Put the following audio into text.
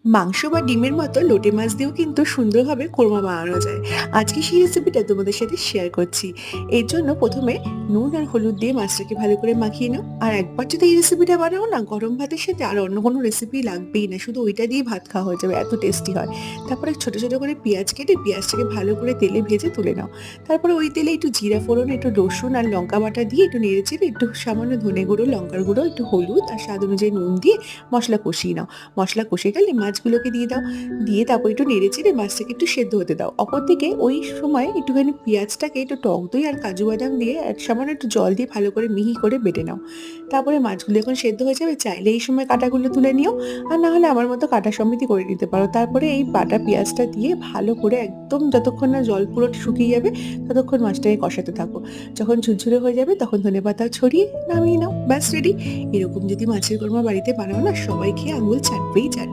মাংস বা ডিমের মতো লোটে মাছ দিয়েও কিন্তু সুন্দরভাবে কোরমা বানানো যায়। আজকে সেই রেসিপিটা তোমাদের সাথে শেয়ার করছি। এর জন্য প্রথমে নুন আর হলুদ দিয়ে মাছটাকে ভালো করে মাখিয়ে নাও। আর একবার যদি এই রেসিপিটা বানাও না, গরম ভাতের সাথে আর অন্য কোনো রেসিপি লাগবেই না, শুধু ওইটা দিয়ে ভাত খাওয়া হয়ে যাবে, এত টেস্টি হয়। তারপরে ছোট ছোট করে পেঁয়াজ কেটে পেঁয়াজটাকে ভালো করে তেলে ভেজে তুলে নাও। তারপরে ওই তেলে একটু জিরা ফোড়ন, একটু রসুন আর লঙ্কা বাটা দিয়ে একটু নেড়ে চেড়ে একটু সামান্য ধনে গুঁড়ো, লঙ্কার গুঁড়ো, একটু হলুদ আর স্বাদ অনুযায়ী নুন দিয়ে মশলা কষিয়ে নাও। মশলা কষে গেলে মাছগুলোকে দিয়ে দাও। দিয়ে তারপর একটু নেড়ে চেড়ে মাছটাকে একটু সেদ্ধ হতে দাও। অপরদিকে ওই সময় একটুখানি পেঁয়াজটাকে একটু টক দই আর কাজু বাদাম দিয়ে এক সামান্য একটু জল দিয়ে ভালো করে মিহি করে বেটে নাও। তারপরে মাছগুলো যখন সেদ্ধ হয়ে যাবে, চাইলে এই সময় কাঁটাগুলো তুলে নিও, আর না হলে আমার মতো কাটা সমেতই করে নিতে পারো। তারপরে এই বাটা পেঁয়াজটা দিয়ে ভালো করে একদম যতক্ষণ না জল পুরো শুকিয়ে যাবে ততক্ষণ মাছটাকে কষাতে থাকো। যখন ঝুরঝুরে হয়ে যাবে তখন ধনেপাতা ছড়িয়ে নামিয়ে নাও, ব্যাস রেডি। এরকম যদি মাছের কোরমা বাড়িতে বানাও না, সবাই খেয়ে আঙুল চাটবেই চাটবে।